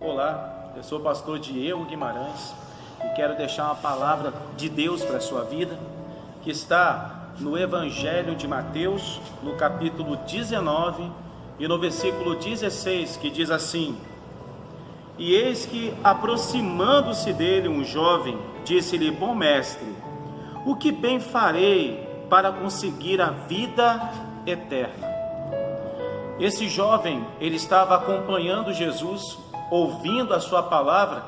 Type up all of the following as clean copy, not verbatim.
Olá, eu sou o pastor Diego Guimarães e quero deixar uma palavra de Deus para a sua vida, que está no Evangelho de Mateus, no capítulo 19 e no versículo 16, que diz assim: E eis que, aproximando-se dele um jovem, disse-lhe: Bom mestre, o que bem farei para conseguir a vida eterna? Esse jovem, ele estava acompanhando Jesus, ouvindo a sua palavra,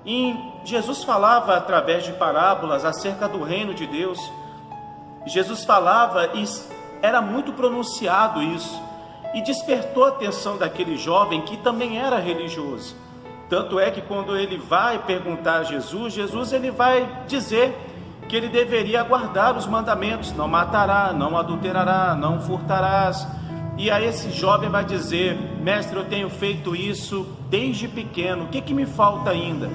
e Jesus falava através de parábolas acerca do reino de Deus. Jesus falava e era muito pronunciado isso, e despertou a atenção daquele jovem que também era religioso. Tanto é que quando ele vai perguntar a Jesus, ele vai dizer que ele deveria guardar os mandamentos: não matará, não adulterará, não furtarás. E aí esse jovem vai dizer: mestre, eu tenho feito isso desde pequeno, o que me falta ainda?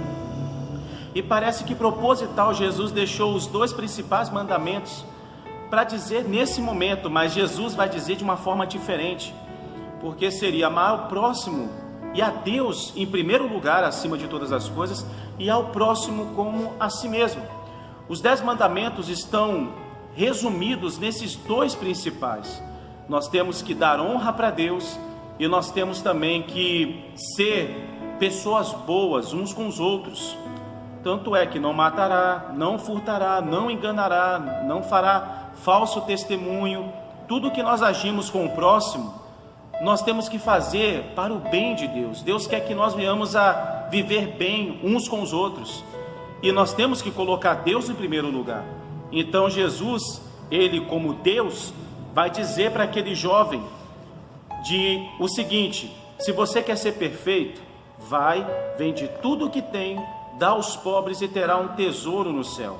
E parece que proposital Jesus deixou os dois principais mandamentos para dizer nesse momento, mas Jesus vai dizer de uma forma diferente, porque seria amar o próximo e a Deus em primeiro lugar, acima de todas as coisas, e ao próximo como a si mesmo. Os 10 mandamentos estão resumidos nesses dois principais. Nós temos que dar honra para Deus e nós temos também que ser pessoas boas uns com os outros. Tanto é que não matará, não furtará, não enganará, não fará falso testemunho. Tudo que nós agimos com o próximo, nós temos que fazer para o bem de Deus. Deus quer que nós venhamos a viver bem uns com os outros, e nós temos que colocar Deus em primeiro lugar. Então Jesus, ele como Deus, vai dizer para aquele jovem o seguinte: se você quer ser perfeito, vai, vende tudo o que tem, dá aos pobres e terá um tesouro no céu.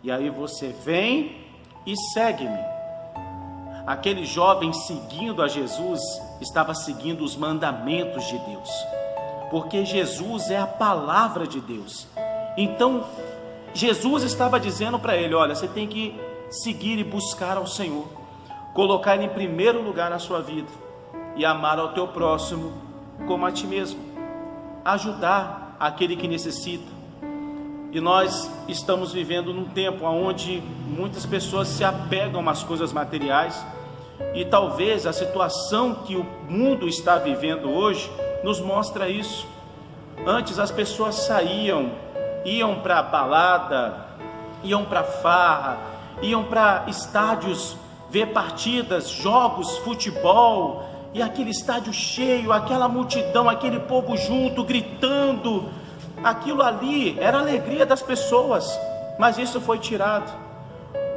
E aí você vem e segue-me. Aquele jovem, seguindo a Jesus, estava seguindo os mandamentos de Deus, porque Jesus é a palavra de Deus. Então Jesus estava dizendo para ele: olha, você tem que seguir e buscar ao Senhor, colocar Ele em primeiro lugar na sua vida e amar ao teu próximo como a ti mesmo, ajudar aquele que necessita. E nós estamos vivendo num tempo onde muitas pessoas se apegam às coisas materiais, e talvez a situação que o mundo está vivendo hoje nos mostra isso. Antes as pessoas saíam, iam para balada, iam para farra, iam para estádios ver partidas, jogos, futebol, e aquele estádio cheio, aquela multidão, aquele povo junto, gritando. Aquilo ali era a alegria das pessoas, mas isso foi tirado.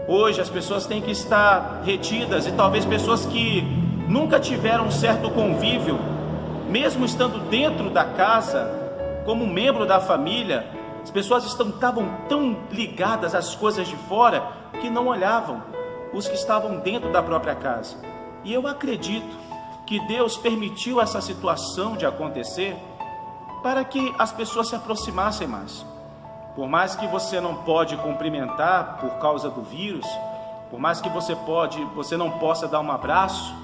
Hoje as pessoas têm que estar retidas, e talvez pessoas que nunca tiveram um certo convívio, mesmo estando dentro da casa, como membro da família, as pessoas estavam tão ligadas às coisas de fora que não olhavam os que estavam dentro da própria casa. E eu acredito que Deus permitiu essa situação de acontecer para que as pessoas se aproximassem mais. Por mais que você não pode cumprimentar por causa do vírus, por mais que você não possa dar um abraço,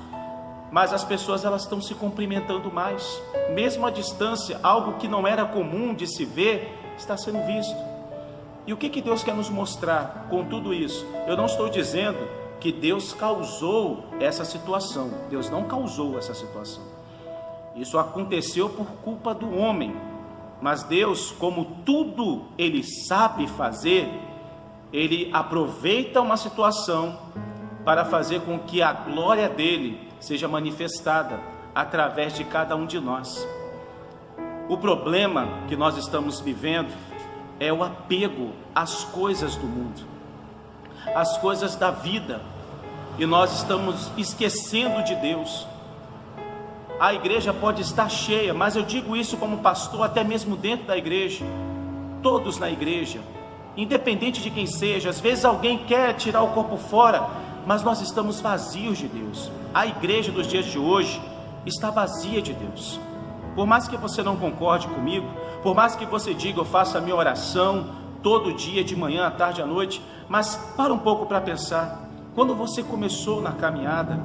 mas as pessoas, elas estão se cumprimentando mais, mesmo à distância. Algo que não era comum de se ver está sendo visto. E o que Deus quer nos mostrar com tudo isso? Eu não estou dizendo que Deus causou essa situação. Deus não causou essa situação. Isso aconteceu por culpa do homem. Mas Deus, como tudo Ele sabe fazer, Ele aproveita uma situação para fazer com que a glória dEle seja manifestada através de cada um de nós. O problema que nós estamos vivendo é o apego às coisas do mundo, às coisas da vida, e nós estamos esquecendo de Deus. A igreja pode estar cheia, mas eu digo isso como pastor, até mesmo dentro da igreja, todos na igreja, independente de quem seja. Às vezes alguém quer tirar o corpo fora, mas nós estamos vazios de Deus. A igreja dos dias de hoje está vazia de Deus. Por mais que você não concorde comigo, por mais que você diga: eu faço a minha oração todo dia, de manhã, à tarde, à noite, mas para um pouco para pensar. Quando você começou na caminhada,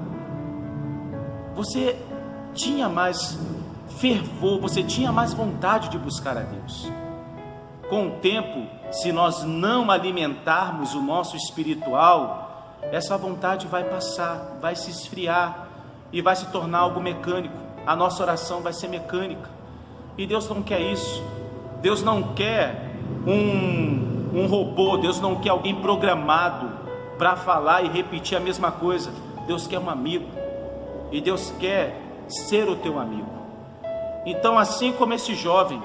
você tinha mais fervor, você tinha mais vontade de buscar a Deus. Com o tempo, se nós não alimentarmos o nosso espiritual, essa vontade vai passar, vai se esfriar e vai se tornar algo mecânico. A nossa oração vai ser mecânica. E Deus não quer isso. Deus não quer um robô, Deus não quer alguém programado para falar e repetir a mesma coisa. Deus quer um amigo. E Deus quer ser o teu amigo. Então, assim como esse jovem,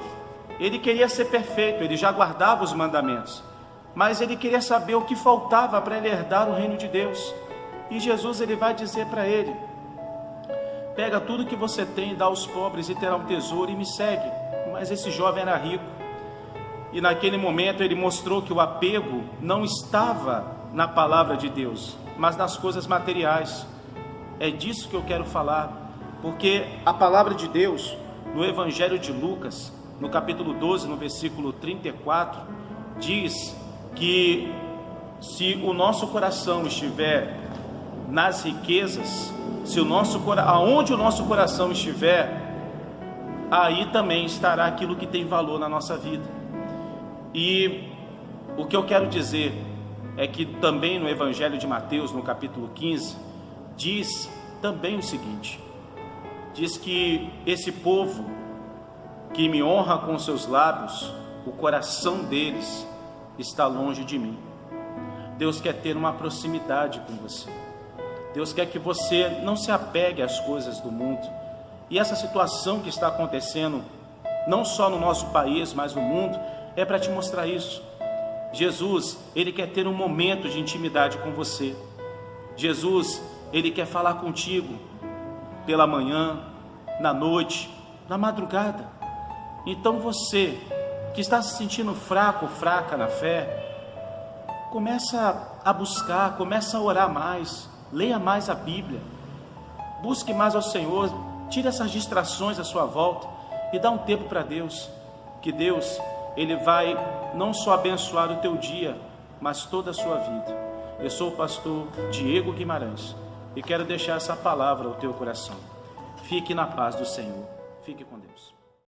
ele queria ser perfeito, ele já guardava os mandamentos, mas ele queria saber o que faltava para ele herdar o reino de Deus. E Jesus, ele vai dizer para ele: pega tudo que você tem e dá aos pobres e terá um tesouro e me segue. Mas esse jovem era rico, e naquele momento ele mostrou que o apego não estava na palavra de Deus, mas nas coisas materiais. É disso que eu quero falar, porque a palavra de Deus, no Evangelho de Lucas, no capítulo 12, no versículo 34, diz que se o nosso coração estiver nas riquezas, aonde o nosso coração estiver, aí também estará aquilo que tem valor na nossa vida. E o que eu quero dizer é que também no Evangelho de Mateus, no capítulo 15, diz também o seguinte: diz que esse povo que me honra com seus lábios, o coração deles está longe de mim. Deus quer ter uma proximidade com você. Deus quer que você não se apegue às coisas do mundo. E essa situação que está acontecendo, não só no nosso país, mas no mundo, é para te mostrar isso. Jesus, ele quer ter um momento de intimidade com você. Jesus, ele quer falar contigo pela manhã, na noite, na madrugada. Então você que está se sentindo fraco ou fraca na fé, começa a buscar, começa a orar mais, leia mais a Bíblia, busque mais ao Senhor, tire essas distrações à sua volta e dá um tempo para Deus, que Deus, ele vai não só abençoar o teu dia, mas toda a sua vida. Eu sou o pastor Diego Guimarães e quero deixar essa palavra ao teu coração. Fique na paz do Senhor. Fique com Deus.